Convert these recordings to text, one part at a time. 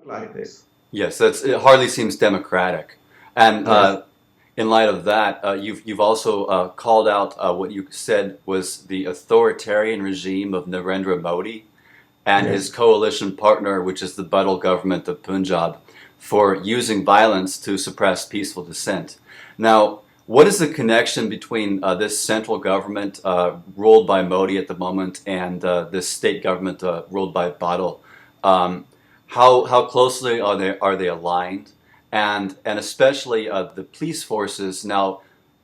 like this. Yes, it hardly seems democratic. And Yes, in light of that, you've also called out what you said was the authoritarian regime of Narendra Modi and his yes. coalition partner, which is the Badal government of Punjab, for using violence to suppress peaceful dissent. Now, what is the connection between this central government ruled by Modi at the moment and this state government ruled by Badal? Um, how closely are they aligned? And especially the police forces. Now,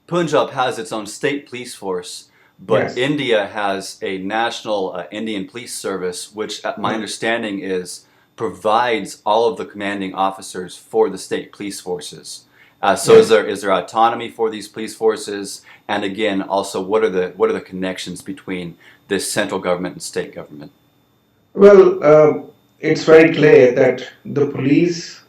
Punjab has its own state police force, but Yes. India has a national Indian police service, which, at my Mm. understanding, provides all of the commanding officers for the state police forces. So Yes. is there autonomy for these police forces? And again, also, what are the connections between this central government and state government? Well, it's very clear that the police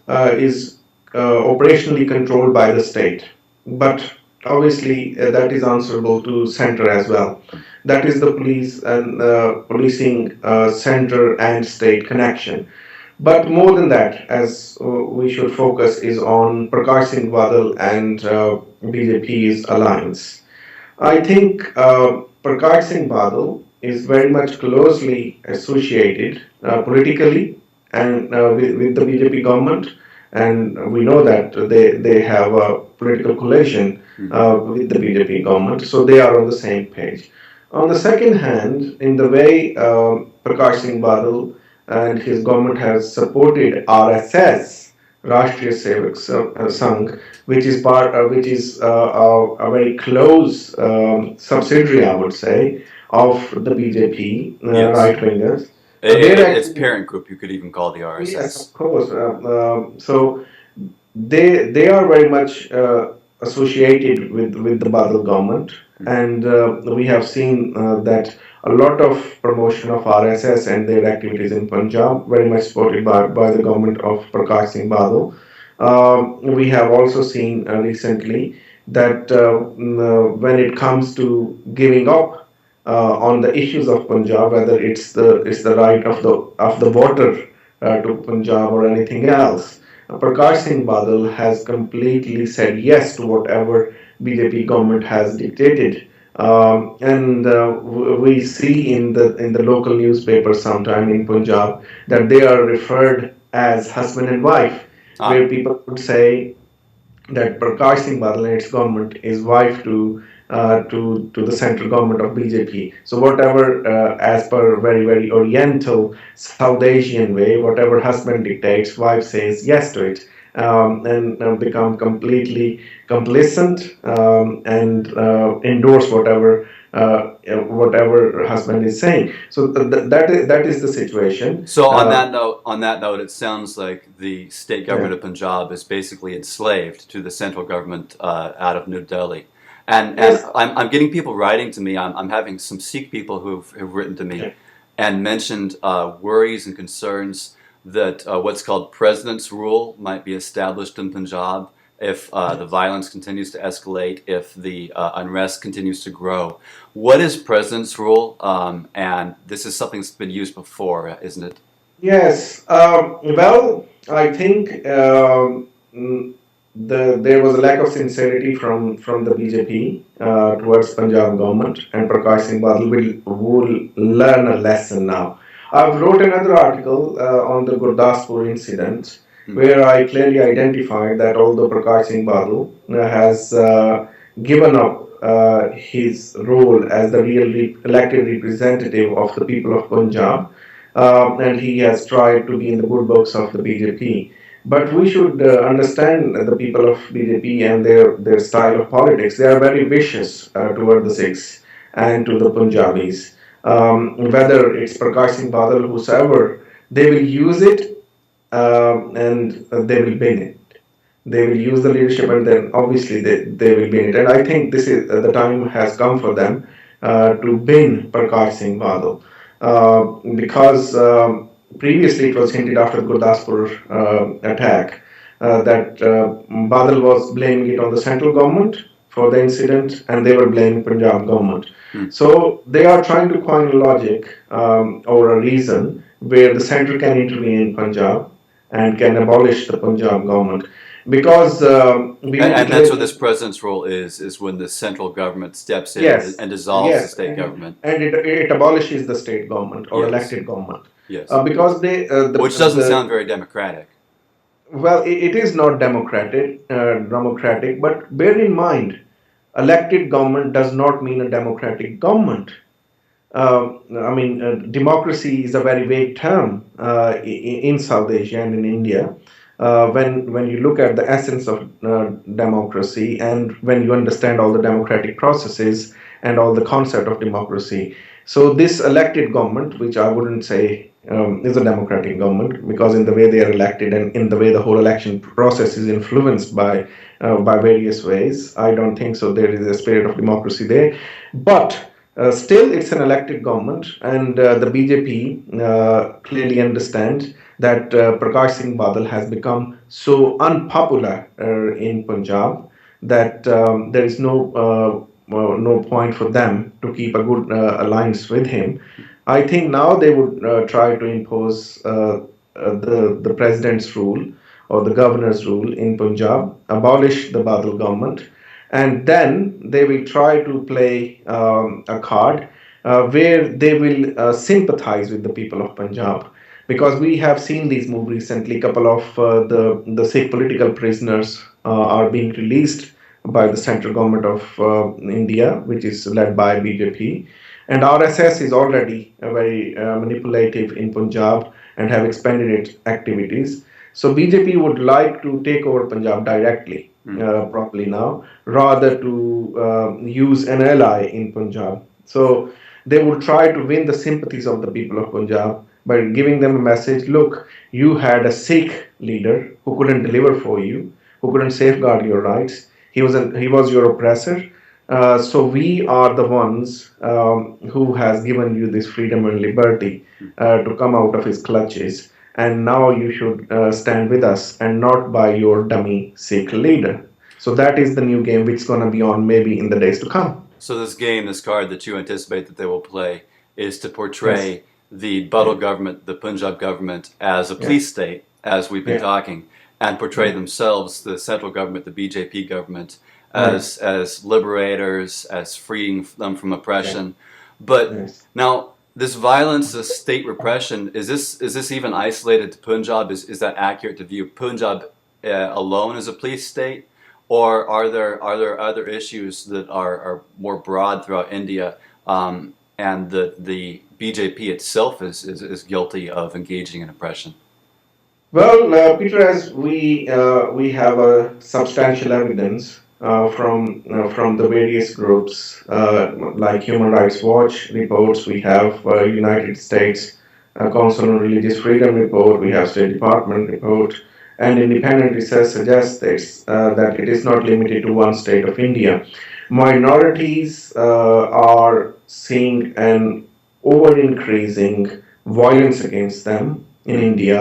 is operationally controlled by the state, but obviously that is answerable to center as well. That is the police and policing center and state connection. But more than that, as we should focus is on Prakash Singh Badal and BJP's alliance. I think Prakash Singh Badal is very much closely associated politically and with the BJP government, and we know that they have a political coalition Hmm. with the BJP government, so they are on the same page. On the second hand, in the way Prakash Singh Badal and his government has supported RSS, Rashtriya Sevak Sangh, which is a very close subsidiary, I would say, of the BJP Yes. right wingers. They're Its actually, parent group, you could even call the yes, RSS. of course. So they are very much associated with the Badal government, and we have seen that a lot of promotion of RSS and their activities in Punjab very much supported by the government of Prakash Singh Badal. We have also seen recently that when it comes to giving up on the issues of Punjab, whether it's the right of the voter to Punjab or anything else, Prakash Singh Badal has completely said yes to whatever BJP government has dictated. And we see in the local newspapers sometime in Punjab that they are referred as husband and wife, Ah, where people would say that Prakash Singh Badal and its government is wife to the central government of BJP. So whatever, as per very Oriental South Asian way, whatever husband dictates, wife says yes to it, and become completely complacent and endorse whatever husband is saying. So that is the situation. so on that note, it sounds like the state Yeah. government of Punjab is basically enslaved to the central government out of New Delhi. And Yes. I'm getting people writing to me. I'm having some Sikh people who've written to me and mentioned worries and concerns that what's called president's rule might be established in Punjab if the violence continues to escalate, if the unrest continues to grow. What is president's rule? And this is something that's been used before, isn't it? Yes. Well, I think there was a lack of sincerity from the BJP towards Punjab government, and Prakash Singh Badal will learn a lesson now. I've wrote another article on the Gurdaspur incident Hmm. where I clearly identified that although Prakash Singh Badal has given up his role as the real elected representative of the people of Punjab, and he has tried to be in the good books of the BJP. But we should understand the people of BJP and their style of politics. They are very vicious toward the Sikhs and to the Punjabis. Whether it's Prakash Singh Badal, whosoever, they will use it and they will bin it. They will use the leadership and then obviously they will bin it. And I think this is the time has come for them to bin Prakash Singh Badal because previously it was hinted after the Gurdaspur attack that Badal was blaming it on the central government for the incident and they were blaming Punjab government. Hmm. So they are trying to coin a logic or a reason where the center can intervene in Punjab and can abolish the Punjab government. Because we would And that's what clearly, this president's role is when the central government steps in yes, and dissolves the yes, state government. and it abolishes the state government or Yes, elected government. yes. Because they, Which doesn't the sound very democratic. well, it is not democratic, but bear in mind, elected government does not mean a democratic government. Democracy is a very vague term in South Asia and in India. When you look at the essence of democracy and when you understand all the democratic processes and all the concept of democracy, so this elected government, which I wouldn't say is a democratic government, because in the way they are elected and in the way the whole election process is influenced by various ways, I don't think so. There is a spirit of democracy there, but still, it's an elected government, and the BJP clearly understands that Prakash Singh Badal has become so unpopular in Punjab that there is no point for them to keep a good alliance with him. I think now they would try to impose the president's rule or the governor's rule in Punjab, abolish the Badal government, and then they will try to play a card where they will sympathize with the people of Punjab, because we have seen these moves recently. A couple of the Sikh political prisoners are being released by the central government of India, which is led by BJP, and RSS is already very manipulative in Punjab and have expanded its activities. So BJP would like to take over Punjab directly, properly now, rather to use an ally in Punjab. So they would try to win the sympathies of the people of Punjab by giving them a message: look, you had a Sikh leader who couldn't deliver for you, who couldn't safeguard your rights. He was your oppressor. So we are the ones who has given you this freedom and liberty to come out of his clutches, and now you should stand with us and not by your dummy Sikh leader. So that is the new game which is going to be on maybe in the days to come. So this game, this card that you anticipate that they will play, is to Yes. portray the Badal government, the Punjab government, as a Yeah. police state, as we've been Yeah. talking, and portray Yeah. themselves, the central government, the BJP government, Right. as liberators, as freeing them from Yeah. oppression. But Yes. now, this violence, this state repression, is this even isolated to Punjab? Is that accurate to view Punjab alone as a police state? Or are there other issues that are more broad throughout India, and the BJP itself is guilty of engaging in oppression? Well, Peter, as we have a substantial evidence from the various groups like Human Rights Watch reports. We have United States Council on Religious Freedom report. We have State Department report, and independent research suggests this, that it is not limited to one state of India. Minorities are seeing an over increasing violence against them in India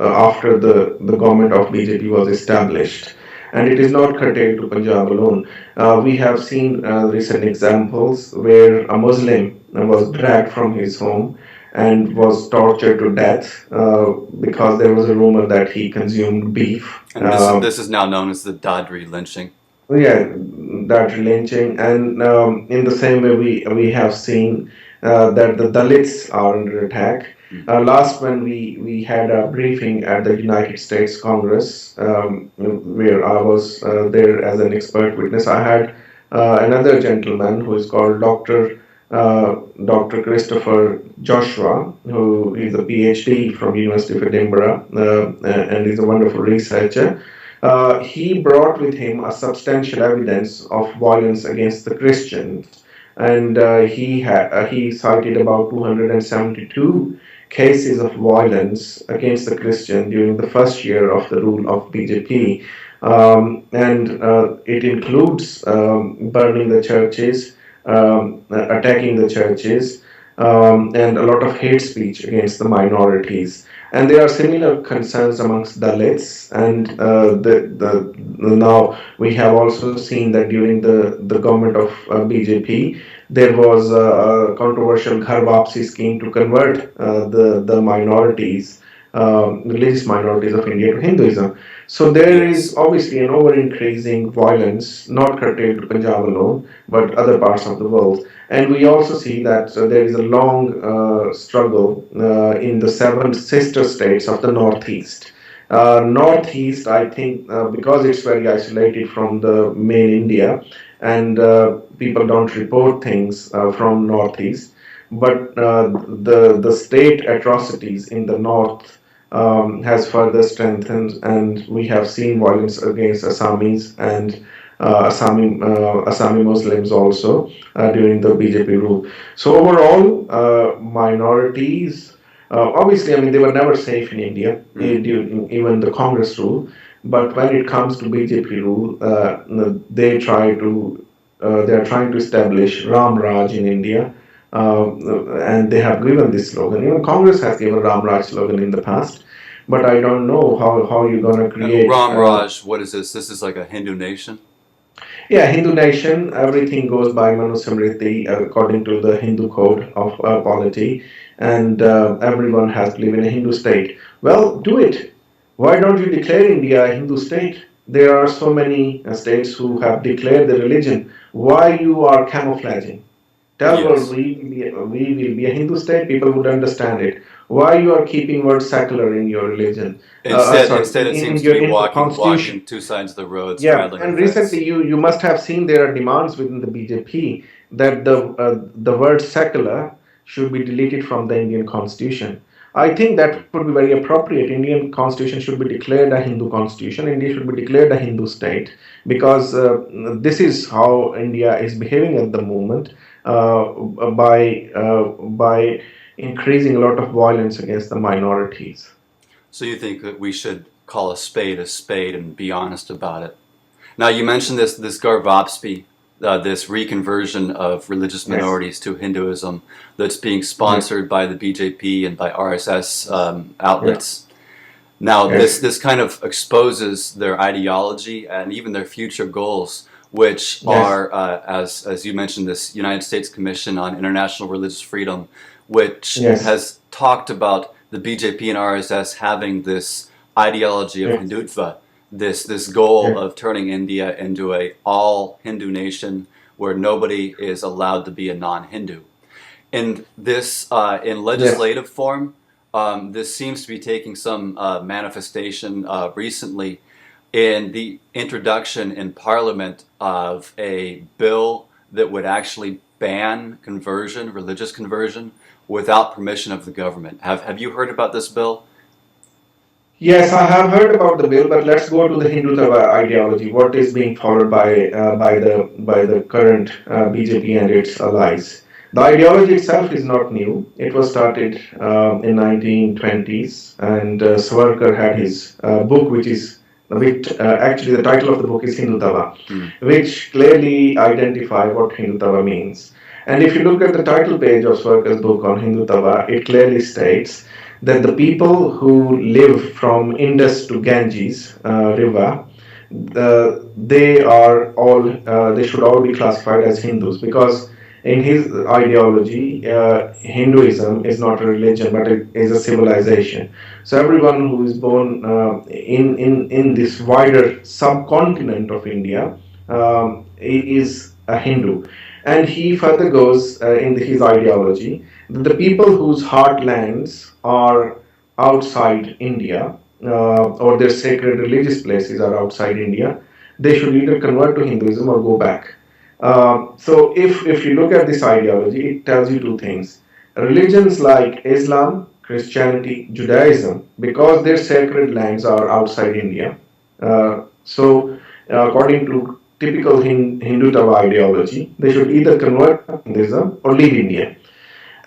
after the government of BJP was established. And it is not curtailed to Punjab alone. We have seen recent examples where a Muslim was dragged from his home and was tortured to death because there was a rumor that he consumed beef. And this is now known as the Dadri lynching. Yeah, that lynching, and in the same way we have seen that the Dalits are under attack. Last when we had a briefing at the United States Congress, where I was there as an expert witness, I had another gentleman who is called Dr. Christopher Joshua, who is a PhD from University of Edinburgh and is a wonderful researcher. He brought with him a substantial evidence of violence against the Christians, and he cited about 272 cases of violence against the Christian during the first year of the rule of BJP, and it includes burning the churches, attacking the churches, and a lot of hate speech against the minorities. And there are similar concerns amongst Dalits, and now we have also seen that during the government of BJP, there was a controversial Ghar Wapsi scheme to convert the minorities religious minorities of India to Hinduism. So there is Yes. obviously an over-increasing violence, not curtailed to Punjab alone, but other parts of the world. And we also see that there is a long struggle in the seven sister states of the Northeast. Northeast, I think, because it's very isolated from the main India, and people don't report things from Northeast. But the state atrocities in the north has further strengthened, and we have seen violence against Assamese and Assami Muslims also during the BJP rule. So overall, minorities. Obviously, I mean, they were never safe in India during even the Congress rule. But when it comes to BJP rule, they are trying to establish Ram Raj in India, and they have given this slogan. Even Congress has given Ram Raj slogan in the past, but I don't know how you're gonna create. Ram Raj, what is this? This is like a Hindu nation? Yeah, Hindu nation. Everything goes by Manusmriti according to the Hindu code of polity, and everyone has to live in a Hindu state. Well, do it. Why don't you declare India a Hindu state? There are so many states who have declared the religion. Why you are camouflaging? Tell world Yes. we will be a Hindu state, people would understand it. Why you are keeping word secular in your religion? Sorry, Instead, it in seems to your be in the walking constitution. two sides of the road, Yeah, straddling the and fence. recently you must have seen there are demands within the BJP that the word secular should be deleted from the Indian constitution. I think that would be very appropriate. Indian constitution should be declared a Hindu constitution. India should be declared a Hindu state because this is how India is behaving at the moment by increasing a lot of violence against the minorities. So you think that we should call a spade and be honest about it? Now you mentioned this Garvapspi, this reconversion of religious Yes. minorities to Hinduism that's being Yeah. sponsored by the BJP and by RSS Yeah. outlets. Now Yes. this kind of exposes their ideology and even their future goals, which Yes. are, as you mentioned, this United States Commission on International Religious Freedom, which Yes. has talked about the BJP and RSS having this ideology of Yes. Hindutva, this goal Yes. of turning India into a all Hindu nation where nobody is allowed to be a non-Hindu. In this, in Yes. legislative form, this seems to be taking some manifestation recently in the introduction in Parliament of a bill that would actually ban conversion, religious conversion, without permission of the government. Have you heard about this bill? Yes, I have heard about the bill, but let's go to the Hindutva ideology. What is being followed by the current BJP and its allies? The ideology itself is not new. It was started in 1920s, and Savarkar had his book, which actually the title of the book is Hindutva, Hmm. which clearly identify what Hindutva means. And if you look at the title page of Savarkar's book on Hindutva, it clearly states that the people who live from Indus to Ganges river, they should all be classified as Hindus because in his ideology, Hinduism is not a religion but it is a civilization. So everyone who is born in this wider subcontinent of India is a Hindu. And he further goes in his ideology that the people whose heartlands are outside India or their sacred religious places are outside India, they should either convert to Hinduism or go back. So if you look at this ideology, it tells you two things. Religions like Islam, Christianity, Judaism, because their sacred lands are outside India, according to typical Hindu ideology, they should either convert to Hinduism or leave India.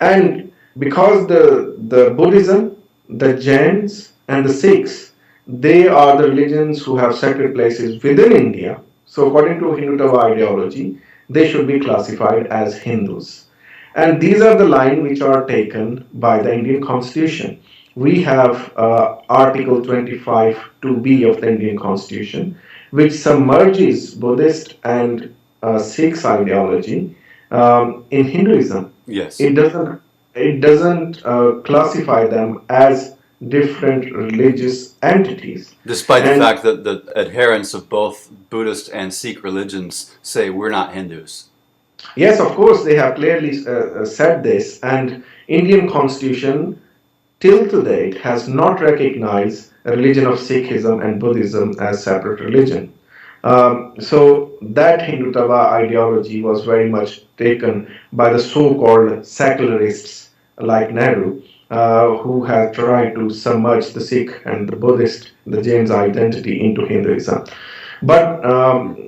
And because the Buddhism, the Jains, and the Sikhs, they are the religions who have sacred places within India. So according to Hindu ideology, they should be classified as Hindus. And these are the lines which are taken by the Indian Constitution. We have Article 25 2B of the Indian Constitution, which submerges Buddhist and Sikh ideology in Hinduism. Yes. It doesn't classify them as different religious entities. Despite the And fact that the adherents of both Buddhist and Sikh religions say we're not Hindus. yes, of course, they have clearly said this, and Indian constitution till to date has not recognized a religion of Sikhism and Buddhism as separate religion. So that Hindutva ideology was very much taken by the so-called secularists like Nehru, who have tried to submerge the Sikh and the Buddhist, the Jain's identity into Hinduism. But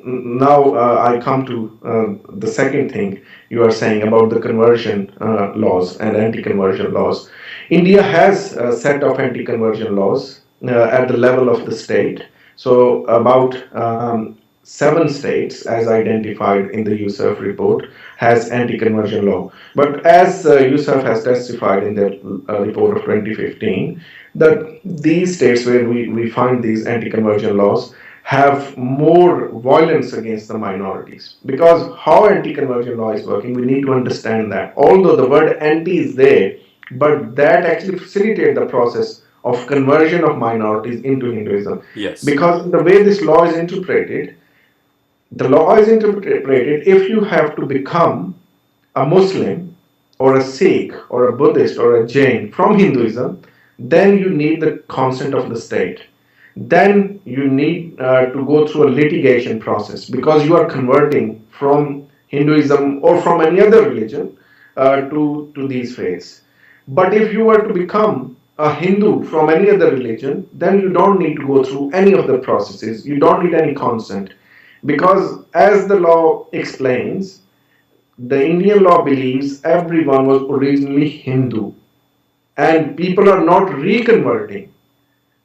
now I come to the second thing you are saying about the conversion laws and anti-conversion laws. India has a set of anti-conversion laws at the level of the state. So about 7 states, as identified in the USERF report, has anti-conversion law. But as USERF has testified in their report of 2015, that these states where we find these anti-conversion laws have more violence against the minorities. Because how anti-conversion law is working, we need to understand that. Although the word anti is there, but that actually facilitates the process of conversion of minorities into Hinduism. Yes. Because the way this law is interpreted, the law is interpreted if you have to become a Muslim or a Sikh or a Buddhist or a Jain from Hinduism, then you need the consent of the state. Then you need to go through a litigation process because you are converting from Hinduism or from any other religion to these faiths. But if you were to become a Hindu from any other religion, then you don't need to go through any of the processes. You don't need any consent. Because as the law explains, the Indian law believes everyone was originally Hindu. And people are not reconverting.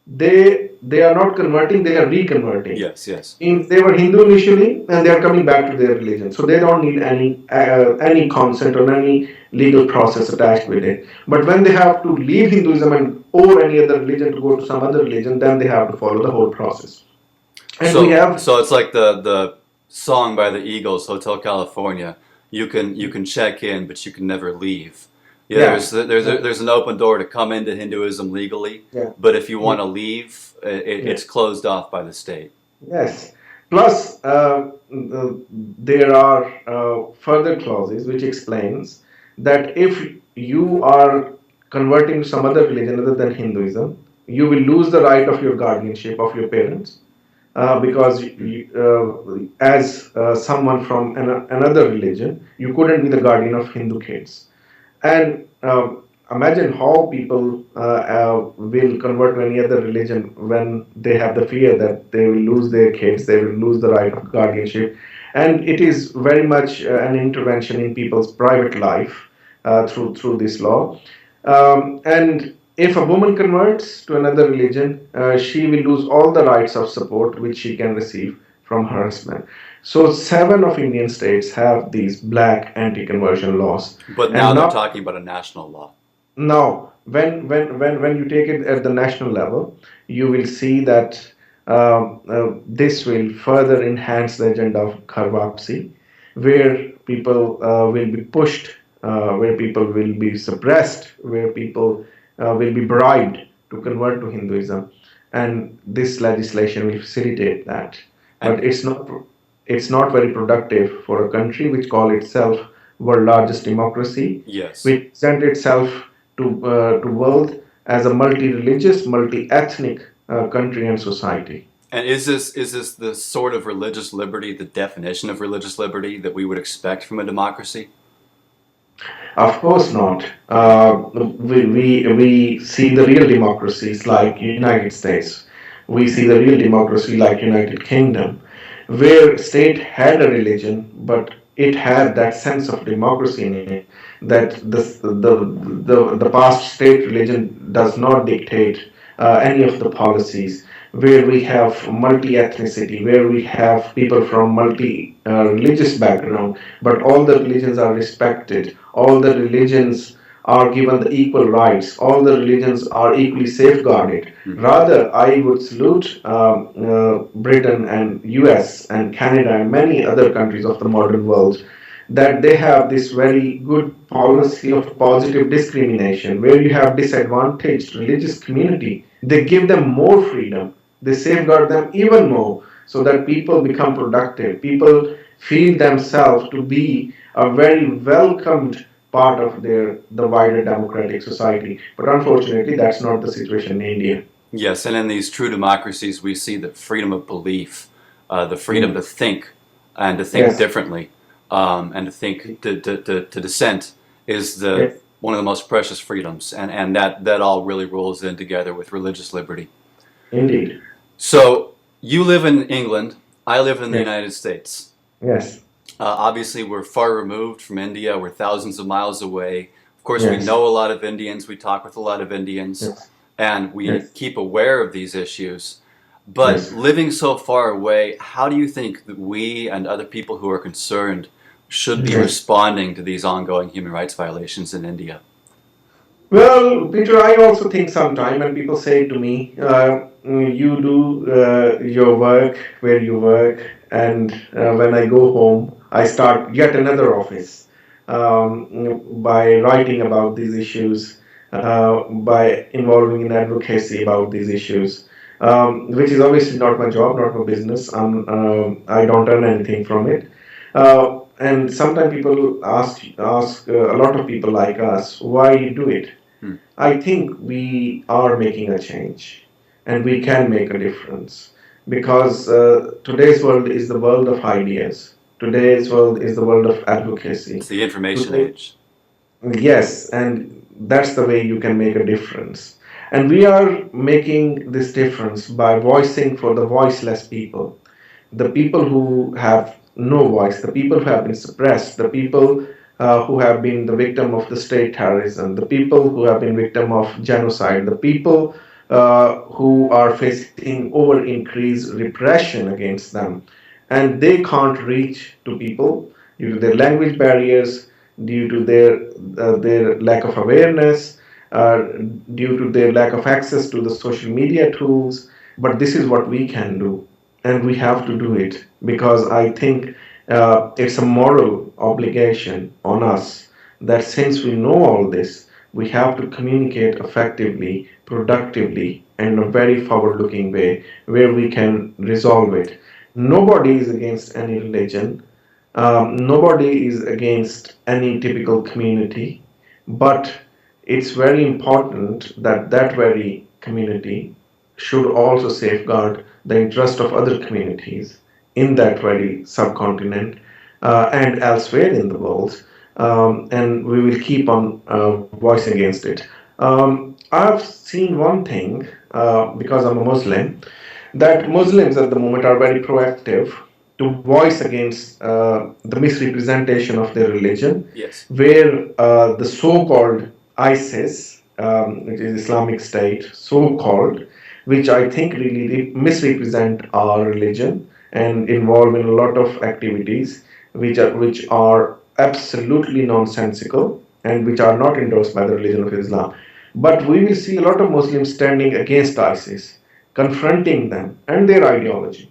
They are not converting, they are reconverting. Yes, yes. They were Hindu initially and they are coming back to their religion. So they don't need any consent or any legal process attached with it. But when they have to leave Hinduism and or any other religion to go to some other religion, then they have to follow the whole process. And so it's like the song by the Eagles, Hotel California. You can check in, but you can never leave. Yeah, there's an open door to come into Hinduism legally, but if you want to leave, it's closed off by the state. Yes. Plus, there are further clauses which explains that if you are converting to some other religion other than Hinduism, you will lose the right of your guardianship of your parents. Because as someone from another religion, you couldn't be the guardian of Hindu kids. And imagine how people will convert to any other religion when they have the fear that they will lose their kids, they will lose the right of guardianship. And it is very much an intervention in people's private life through this law. And if a woman converts to another religion, she will lose all the rights of support which she can receive from her husband. So 7 of Indian states have these black anti-conversion laws. But now they're talking about a national law. Now, when you take it at the national level, you will see that this will further enhance the agenda of Ghar Wapsi, where people will be pushed, where people will be suppressed, where people will be bribed to convert to Hinduism, and this legislation will facilitate that. But it's not very productive for a country which calls itself world largest democracy, yes, which present itself to world as a multi-religious, multi-ethnic country and society. And is this the sort of religious liberty, the definition of religious liberty that we would expect from a democracy? Of course not. We see the real democracies like United States. We see the real democracy like United Kingdom, where state had a religion, but it had that sense of democracy in it, that the past state religion does not dictate any of the policies, where we have multi-ethnicity, where we have people from multi-religious background, but all the religions are respected, all the religions are given the equal rights, all the religions are equally safeguarded. Rather, I would salute Britain and US and Canada and many other countries of the modern world, that they have this very good policy of positive discrimination, where you have disadvantaged religious community. They give them more freedom. They safeguard them even more so that people become productive. People feel themselves to be a very welcomed part of the wider democratic society. But unfortunately, that's not the situation in India. Yes, and in these true democracies, we see that freedom of belief, the freedom to think and to think Yes. differently, and to think to dissent is Yes. one of the most precious freedoms, and that all really rolls in together with religious liberty. Indeed. So you live in England, I live in the Yes. United States. Yes. Obviously, we're far removed from India. We're thousands of miles away. Of course, we Yes. know a lot of Indians. We talk with a lot of Indians, Yes. and we Yes. keep aware of these issues. But Yes. living so far away, how do you think that we and other people who are concerned should be Yes. responding to these ongoing human rights violations in India? Well, Peter, I also think sometime when people say to me, you do your work where you work, and when I go home, I start yet another office by writing about these issues, by involving in advocacy about these issues, which is obviously not my job, not my business. I don't earn anything from it. And sometimes people ask a lot of people like us, why you do it? Hmm. I think we are making a change, and we can make a difference, because today's world is the world of ideas. Today's world is the world of advocacy. It's the information Today, age. yes, and that's the way you can make a difference. And we are making this difference by voicing for the voiceless people, the people who have no voice, the people who have been suppressed, the people who have been the victim of the state terrorism, the people who have been victim of genocide, the people who are facing over increased repression against them, and they can't reach to people due to their language barriers, due to their lack of awareness, uh, due to their lack of access to the social media tools. But this is what we can do, and we have to do it, because I think it's a moral obligation on us that since we know all this, we have to communicate effectively, productively, and in a very forward looking way where we can resolve it. Nobody is against any religion, nobody is against any typical community, but it's very important that that very community should also safeguard the interest of other communities in that very subcontinent and elsewhere in the world, and we will keep on voicing against it. I've seen one thing, because I'm a Muslim, that Muslims at the moment are very proactive to voice against the misrepresentation of their religion, Yes. where the so-called ISIS, which is Islamic State, so-called, which I think really misrepresent our religion and involve in a lot of activities which are absolutely nonsensical and which are not endorsed by the religion of Islam. But we will see a lot of Muslims standing against ISIS, confronting them and their ideology.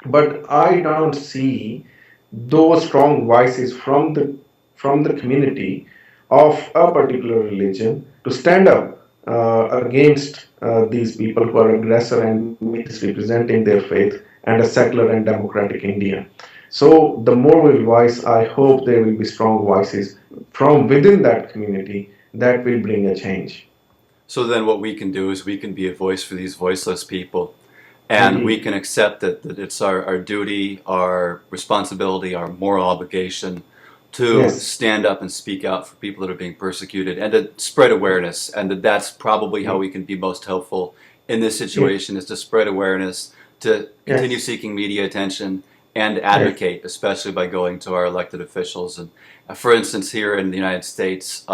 But I don't see those strong voices from the community of a particular religion to stand up against these people who are aggressor and misrepresenting their faith and a secular and democratic India. So the more we voice, I hope there will be strong voices from within that community that will bring a change. So then what we can do is we can be a voice for these voiceless people. And we Indeed. can accept that it's our duty, our responsibility, our moral obligation to Yes. stand up and speak out for people that are being persecuted and to spread awareness. And that's probably how we can be most helpful in this situation, is to spread awareness, to continue Yes. seeking media attention, and Yes. advocate, especially by going to our elected officials. And for instance, here in the United States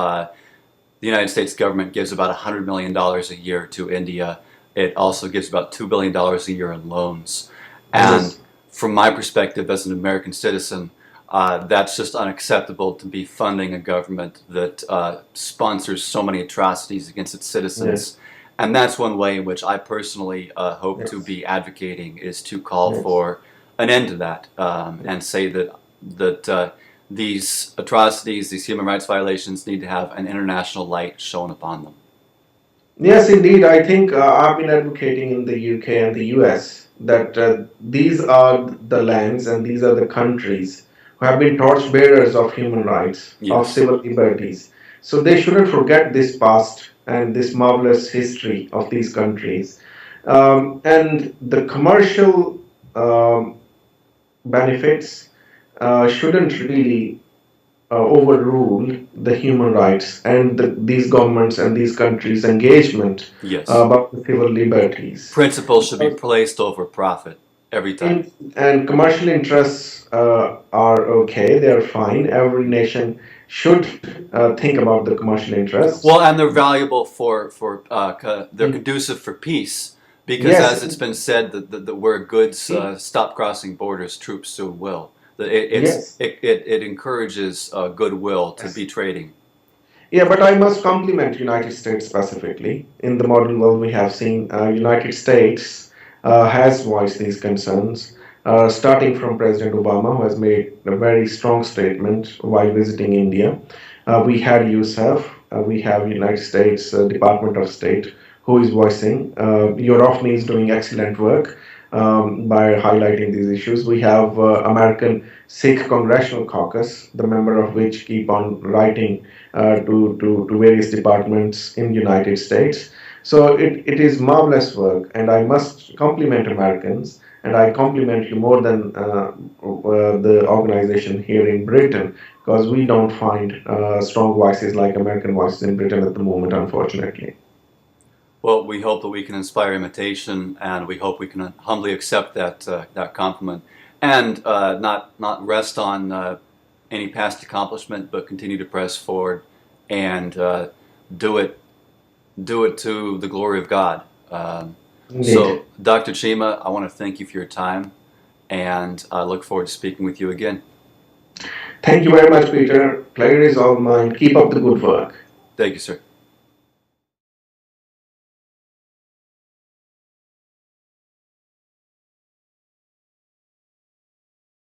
government gives about $100 million a year to India. It also gives about $2 billion a year in loans. And Yes. from my perspective as an American citizen, that's just unacceptable to be funding a government that sponsors so many atrocities against its citizens. Yes. And that's one way in which I personally hope to Yes. be advocating, is to call Yes. for an end to that, and say that these atrocities, these human rights violations need to have an international light shown upon them. Yes, indeed. I think I've been advocating in the UK and the US that these are the lands and these are the countries who have been torchbearers of human rights, of Yes. civil liberties. So they shouldn't forget this past and this marvelous history of these countries. And the commercial benefits shouldn't really overrule the human rights and these governments and these countries' engagement Yes. about the civil liberties. Principles should be placed over profit every time. And commercial interests are okay, they are fine. Every nation should think about the commercial interests. Well, and they're valuable they're conducive for peace because, Yes. as it's been said, that where goods stop crossing borders, troops soon will. Yes. It encourages goodwill to be trading. Yeah, but I must compliment United States specifically. In the modern world, we have seen United States has voiced these concerns, starting from President Obama, who has made a very strong statement while visiting India. We had USAF, we have United States Department of State, who is voicing. Eurofni is doing excellent work by highlighting these issues. We have American Sikh Congressional Caucus, the member of which keep on writing to various departments in the United States. So it is marvelous work, and I must compliment Americans, and I compliment you more than the organization here in Britain, because we don't find strong voices like American voices in Britain at the moment, unfortunately. Well, we hope that we can inspire imitation, and we hope we can humbly accept that compliment, and not rest on any past accomplishment, but continue to press forward and do it to the glory of God. So, Dr. Cheema, I want to thank you for your time, and I look forward to speaking with you again. Thank you very much, Peter. Pleasure is all mine. Keep up the good work. Thank you, sir.